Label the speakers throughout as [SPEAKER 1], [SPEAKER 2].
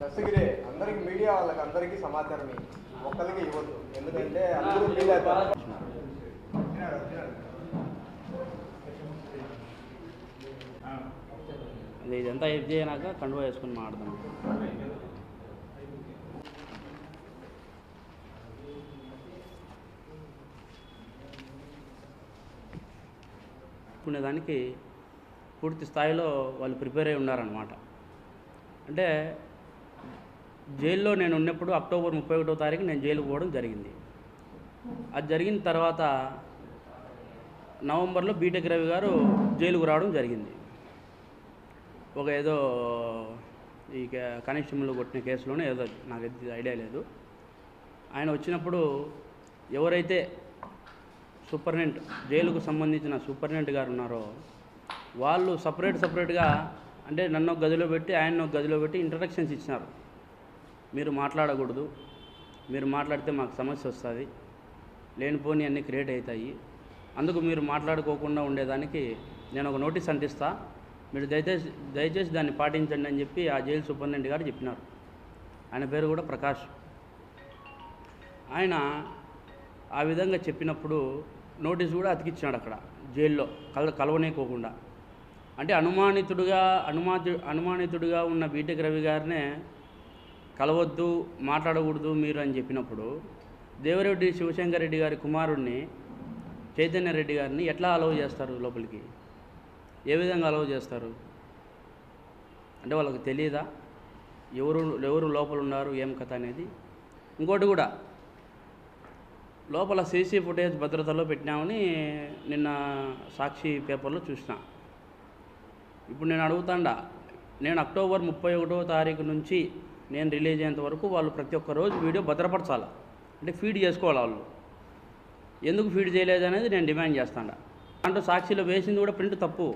[SPEAKER 1] దస్తగిరి అందరికి మీడియా వాళ్ళకి అందరికీ సమాచారం ఒక్కరికి ఇవ్వద్దు, ఎందుకంటే అందరూ ఫీల్ అవుతారు.
[SPEAKER 2] ఇదంతా హెల్ప్ చేయనాక కండువా వేసుకుని మాట్లాడదాం. దానికి పూర్తి స్థాయిలో వాళ్ళు ప్రిపేర్ అయి ఉన్నారన్నమాట. అంటే జైల్లో నేను ఉన్నప్పుడు అక్టోబర్ 31వ తారీఖు నేను జైలుకు పోవడం జరిగింది. అది జరిగిన తర్వాత నవంబర్లో బీటెక్ రవి గారు జైలుకు రావడం జరిగింది. ఒక ఏదో ఈ కానిస్టేబుల్ కొట్టిన కేసులోనే ఏదో నాకు ఐడియా లేదు. ఆయన వచ్చినప్పుడు ఎవరైతే సూపరింటెండెంట్ జైలుకు సంబంధించిన సూపరింటెండెంట్ గారు ఉన్నారో వాళ్ళు సపరేట్గా అంటే నన్ను ఒక గదిలో పెట్టి ఆయన ఒక గదిలో పెట్టి ఇంట్రడక్షన్స్ ఇచ్చినారు. మీరు మాట్లాడకూడదు, మీరు మాట్లాడితే మాకు సమస్య వస్తుంది, లేనిపోని అన్నీ క్రియేట్ అవుతాయి, అందుకు మీరు మాట్లాడుకోకుండా ఉండేదానికి నేను ఒక నోటీస్ అంటిస్తా, మీరు దయచేసి దాన్ని పాటించండి అని చెప్పి ఆ జైలు సూపరింటెండెంట్ గారు చెప్పినారు. ఆయన పేరు కూడా ప్రకాష్. ఆయన ఆ విధంగా చెప్పినప్పుడు నోటీస్ కూడా అతికిచ్చినాడు అక్కడ జైల్లో కలవనేకోకుండా. అంటే అనుమానితుడిగా ఉన్న బీటెక్ రవి గారినే కలవద్దు, మాట్లాడకూడదు మీరు అని చెప్పినప్పుడు దేవిరెడ్డి శివశంకర్ రెడ్డి గారి కుమారుడిని చైతన్య రెడ్డి గారిని ఎట్లా అలౌ చేస్తారు లోపలికి? ఏ విధంగా అలౌ చేస్తారు? అంటే వాళ్ళకి తెలియదా ఎవరు లోపల ఉన్నారు ఏం కథ అనేది? ఇంకోటి కూడా, లోపల సీసీ ఫుటేజ్ భద్రతలో పెట్టినామని నిన్న సాక్షి పేపర్లో చూసిన. ఇప్పుడు నేను అడుగుతాండా, నేను అక్టోబర్ 31వ తారీఖు నుంచి నేను రిలీజ్ అయ్యేంత వరకు వాళ్ళు ప్రతి ఒక్క రోజు వీడియో భద్రపరచాలి, అంటే ఫీడ్ చేసుకోవాలి. వాళ్ళు ఎందుకు ఫీడ్ చేయలేదు అనేది నేను డిమాండ్ చేస్తాను. దాంట్లో సాక్షిలో వేసింది కూడా ప్రింట్ తప్పు.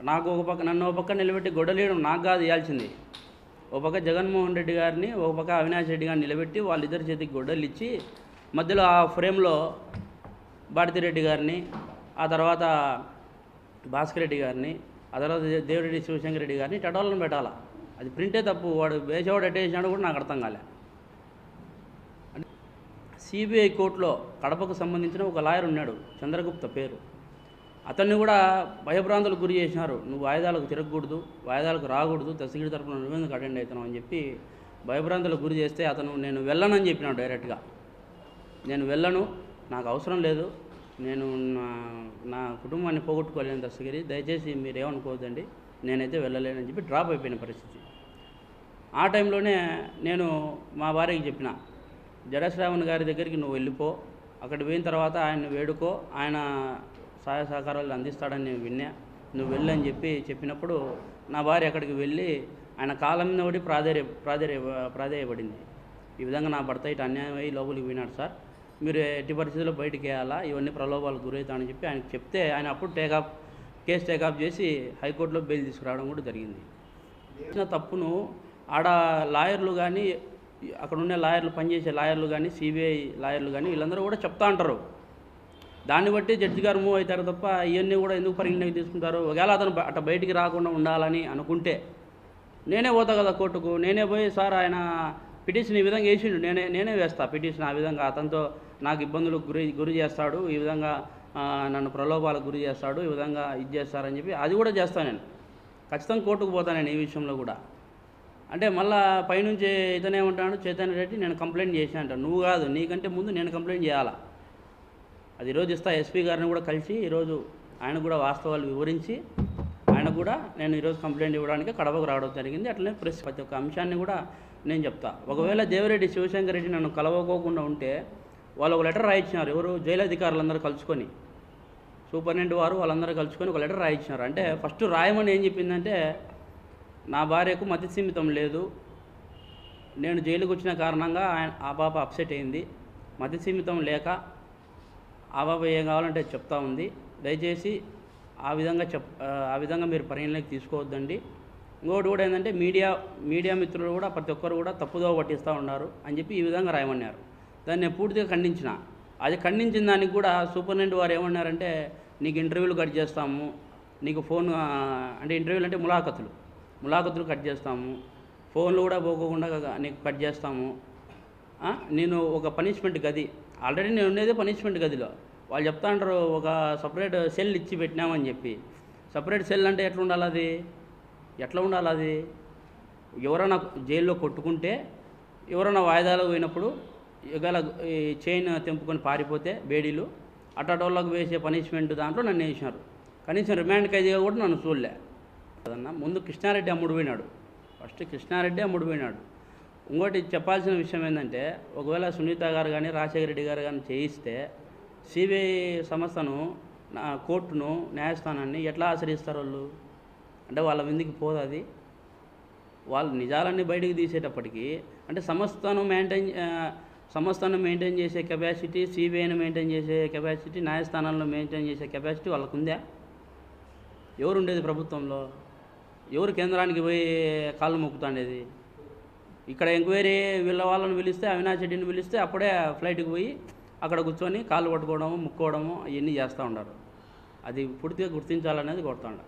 [SPEAKER 2] నన్ను ఒక పక్క నిలబెట్టి గొడవలేయడం నాకు కాదు ఇవ్వాల్సింది. ఒక పక్క జగన్మోహన్ రెడ్డి గారిని, ఒక పక్క అవినాష్ రెడ్డి గారిని నిలబెట్టి వాళ్ళిద్దరి చేతికి గొడ్డలు ఇచ్చి మధ్యలో ఆ ఫ్రేమ్లో భారతిరెడ్డి గారిని, ఆ తర్వాత భాస్కర్ రెడ్డి గారిని, ఆ తర్వాత దేవిరెడ్డి శివశంకర్ రెడ్డి గారిని టడాలను పెట్టాలా. అది ప్రింటే తప్పు. వాడు వేసేవాడు అటేసినాడు కూడా నాకు అర్థం కాలే. అంటే సిబిఐ కోర్టులో కడపకు సంబంధించిన ఒక లాయర్ ఉన్నాడు, చంద్రగుప్త పేరు. అతన్ని కూడా భయభ్రాంతులకు గురి చేసినారు. నువ్వు వాయిదాలకు తిరగకూడదు, వాయిదాలకు రాకూడదు, దస్తగిరి తరపున నువ్వెందుకు అటెండ్ అవుతున్నావు అని చెప్పి భయభ్రాంతులకు గురి చేస్తే అతను నేను వెళ్ళనని చెప్పినాడు డైరెక్ట్గా. నేను వెళ్ళను, నాకు అవసరం లేదు, నేను నా కుటుంబాన్ని పోగొట్టుకోలేను దస్తగిరి, దయచేసి మీరేమనుకోవద్దండి, నేనైతే వెళ్ళలేనని చెప్పి డ్రాప్ అయిపోయిన పరిస్థితి. ఆ టైంలోనే నేను మా భార్యకి చెప్పిన, జడశ్రావణ్ గారి దగ్గరికి నువ్వు వెళ్ళిపో, అక్కడ పోయిన తర్వాత ఆయన వేడుకో, ఆయన సహాయ సహకారాలు అందిస్తాడని నేను విన్నా, నువ్వు వెళ్ళని చెప్పినప్పుడు నా భార్య అక్కడికి వెళ్ళి ఆయన కాలం మీద పడి ప్రాధేయపడింది. ఈ విధంగా నా భర్త ఇటు అన్యాయం అయ్యి లోపలికి పోయినాడు సార్, మీరు ఎట్టి పరిస్థితుల్లో బయటికి వేయాలా, ఇవన్నీ ప్రలోభాలకు గురవుతానని చెప్పి ఆయనకు చెప్తే ఆయన అప్పుడు కేసు టేకప్ చేసి హైకోర్టులో బెయిల్ తీసుకురావడం కూడా జరిగింది. చేసిన తప్పును ఆడ లాయర్లు కానీ, అక్కడ ఉండే లాయర్లు, పనిచేసే లాయర్లు కానీ, సిబిఐ లాయర్లు కానీ వీళ్ళందరూ కూడా చెప్తా ఉంటారు. దాన్ని బట్టి జడ్జి గారు మూవ్ అవుతారు తప్ప ఇవన్నీ కూడా ఎందుకు పరిగణలోకి తీసుకుంటారు? ఒకవేళ అతను అట్లా బయటికి రాకుండా ఉండాలని అనుకుంటే నేనే పోతా కదా కోర్టుకు, నేనే పోయి సార్ ఆయన పిటిషన్ ఈ విధంగా వేసిండు, నేనే వేస్తా పిటిషన్, ఆ విధంగా అతనితో నాకు ఇబ్బందులకు గురి చేస్తాడు, ఈ విధంగా నన్ను ప్రలోభాలకు గురి చేస్తాడు, ఈ విధంగా ఇది చేస్తారని చెప్పి అది కూడా చేస్తాను. నేను ఖచ్చితంగా కోర్టుకు పోతాను నేను ఈ విషయంలో కూడా. అంటే మళ్ళీ పైనుంచి ఇతనేమంటాడు, చైతన్య రెడ్డి నేను కంప్లైంట్ చేసిన అంట. నువ్వు కాదు, నీకంటే ముందు నేను కంప్లైంట్ చేయాలా. అది ఈరోజు ఇస్తా, ఎస్పీ గారిని కూడా కలిసి ఈరోజు ఆయన కూడా వాస్తవాలు వివరించి ఆయన కూడా నేను ఈరోజు కంప్లైంట్ ఇవ్వడానికి కడపకు రావడం జరిగింది. అట్లనే ప్రతి ఒక్క అంశాన్ని కూడా నేను చెప్తా. ఒకవేళ దేవిరెడ్డి శివశంకర్ రెడ్డి నన్ను కలవకోకుండా ఉంటే వాళ్ళు ఒక లెటర్ రాయించినారు, ఎవరు జైలు అధికారులందరూ కలుసుకొని, సూపరింటెండెంట్ వారు వాళ్ళందరూ కలుసుకొని ఒక లెటర్ రాయించినారు. అంటే ఫస్ట్ రాయమని ఏం చెప్పిందంటే, నా భార్యకు మతి స్థిమితం లేదు, నేను జైలుకు వచ్చిన కారణంగా ఆ పాప అప్సెట్ అయింది, మతి స్థిమితం లేక ఆ పాప ఏం కావాలంటే చెప్తా ఉంది, దయచేసి ఆ విధంగా మీరు పరిగణలోకి తీసుకోవద్దండి. ఇంకోటి కూడా ఏంటంటే మీడియా మిత్రులు కూడా ప్రతి ఒక్కరు కూడా తప్పుదోవ పట్టిస్తూ ఉన్నారు అని చెప్పి ఈ విధంగా రాయమన్నారు. దాన్ని నేను పూర్తిగా ఖండించిన. అది ఖండించిన దానికి కూడా సూపరింటెండెంట్ వారు ఏమన్నారంటే, నీకు ఇంటర్వ్యూలు కట్ చేస్తాము, నీకు ఫోన్ అంటే ఇంటర్వ్యూలు అంటే ములాఖతులు కట్ చేస్తాము, ఫోన్లు కూడా పోకోకుండా నీకు కట్ చేస్తాము. నేను ఒక పనిష్మెంట్ గది, ఆల్రెడీ నేను ఉండేది పనిష్మెంట్ గదిలో. వాళ్ళు చెప్తా అంటారు ఒక సపరేట్ సెల్ ఇచ్చి పెట్టినామని చెప్పి. సపరేట్ సెల్ అంటే ఎట్లా ఉండాలి అది? ఎట్లా ఉండాలి అది? ఎవరైనా జైల్లో కొట్టుకుంటే, ఎవరైనా వాయిదాలకు పోయినప్పుడు ఒకవేళ ఈ చైన్ తెంపుకొని పారిపోతే బేడీలు అట్టోళ్ళకు వేసే పనిష్మెంట్ దాంట్లో నన్ను వేసినారు. కనీసం రిమాండ్ ఖైదీగా కూడా నన్ను చూడలే కదన్నా. ముందు కృష్ణారెడ్డి అమ్ముడు పోయినాడు, ఫస్ట్ కృష్ణారెడ్డి అమ్ముడు పోయినాడు. ఇంకోటి చెప్పాల్సిన విషయం ఏంటంటే, ఒకవేళ సునీత గారు కానీ రాజశేఖర రెడ్డి గారు కానీ చేయిస్తే సిబిఐ సంస్థను, కోర్టును, న్యాయస్థానాన్ని ఎట్లా ఆశ్రయిస్తారు వాళ్ళు? అంటే వాళ్ళ మీదకి పోదు అది. వాళ్ళు నిజాలన్నీ బయటికి తీసేటప్పటికీ అంటే సంస్థను మెయింటైన్ చేసే కెపాసిటీ, సిబిఐని మెయింటైన్ చేసే కెపాసిటీ, న్యాయస్థానాలను మెయింటైన్ చేసే కెపాసిటీ వాళ్ళకు ఉందా? ఎవరు ఉండేది ప్రభుత్వంలో? ఎవరు కేంద్రానికి పోయి కాళ్ళు మొక్కుతాండేది? ఇక్కడ ఎంక్వైరీ వాళ్ళని పిలిస్తే, అవినాష్ రెడ్డిని పిలిస్తే అప్పుడే ఫ్లైట్కి పోయి అక్కడ కూర్చొని కాళ్ళు పట్టుకోవడము, ముక్కోవడము అవన్నీ చేస్తూ ఉన్నారు. అది పూర్తిగా గుర్తించాలనేది కోరుతాండ.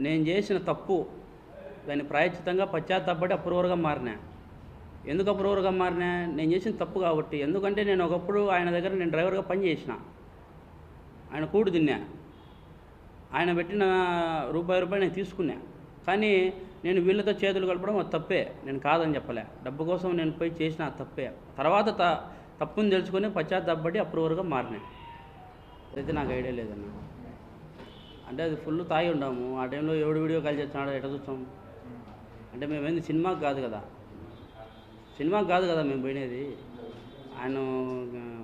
[SPEAKER 2] నేను చేసిన తప్పు, దాన్ని ప్రాయశ్చితంగా పశ్చాత్తాపడి అప్రూవర్గా మారినా. ఎందుకు అప్రూవర్గా మారినా? నేను చేసిన తప్పు కాబట్టి. ఎందుకంటే నేను ఒకప్పుడు ఆయన దగ్గర నేను డ్రైవర్గా పని చేసిన, ఆయన కూడు తిన్నా, ఆయన పెట్టిన రూపాయి నేను తీసుకున్నా. కానీ నేను వీళ్ళతో చేతులు కలపడం అది తప్పే, నేను కాదని చెప్పలే. డబ్బు కోసం నేను పోయి చేసిన తప్పే. తర్వాత తప్పుని తెలుసుకొని పశ్చాత్తాపడి అప్రూవర్గా మారినా. అయితే నాకు ఐడియా లేదన్న. అంటే అది ఫుల్ తాగి ఉన్నాము ఆ టైంలో. ఎవడు వీడియో కాల్ చేస్తున్నాడో ఎట్లా చూస్తాం? అంటే మేమేంది సినిమాకి కాదు కదా, మేము పోయినది. ఆయన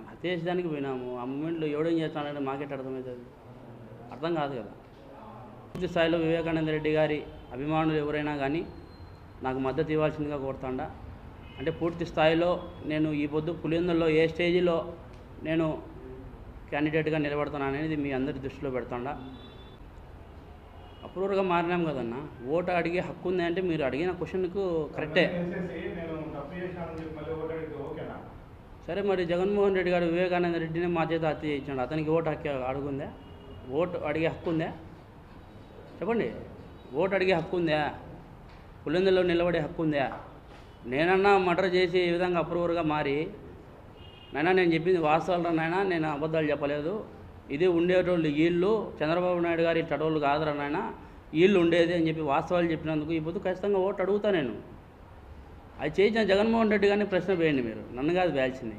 [SPEAKER 2] హత్య చేసేదానికి పోయినాము. ఆ మూమెంట్లో ఎవడేం చేస్తున్నాడంటే మాకెట్ అర్థమవుతుంది? అర్థం కాదు కదా. పూర్తి స్థాయిలో వివేకానంద రెడ్డి గారి అభిమానులు ఎవరైనా కానీ నాకు మద్దతు ఇవ్వాల్సిందిగా కోరుతాండా. అంటే పూర్తి స్థాయిలో నేను ఈ పొద్దు పులివెందుల్లో ఏ స్టేజిలో నేను క్యాండిడేట్గా నిలబడతాను అనేది మీ అందరి దృష్టిలో పెడతాండా. అప్రూవర్గా మారినాం కదన్న. ఓటు అడిగే హక్కు ఉంది అంటే మీరు అడిగిన క్వశ్చన్కు కరెక్టే. సరే, మరి జగన్మోహన్ రెడ్డి గారు వివేకానంద రెడ్డిని మా చేత హత్య చేయించాడు. అతనికి ఓటు హక్కు అడుగుందా? ఓటు అడిగే హక్కు ఉందా? చెప్పండి. ఓటు అడిగే హక్కు ఉందా? పులివెందుల్లో నిలబడే హక్కు ఉందా? నేనన్నా మర్డర్ చేసి ఈ విధంగా అప్రూవర్గా మారి, నైనా నేను చెప్పింది వాస్తవాలు నాయనా, నేను అబద్ధాలు చెప్పలేదు, ఇది ఉండేటోళ్ళు వీళ్ళు, చంద్రబాబు నాయుడు గారి టడోళ్ళు కాదురా నాయన, వీళ్ళు ఉండేది అని చెప్పి వాస్తవాలు చెప్పినందుకు ఈ పొద్దు ఖచ్చితంగా ఓటు అడుగుతా నేను. అది చేయించిన జగన్మోహన్ రెడ్డి గారిని ప్రశ్న వేయండి మీరు, నన్ను కాదు వేయాల్సింది.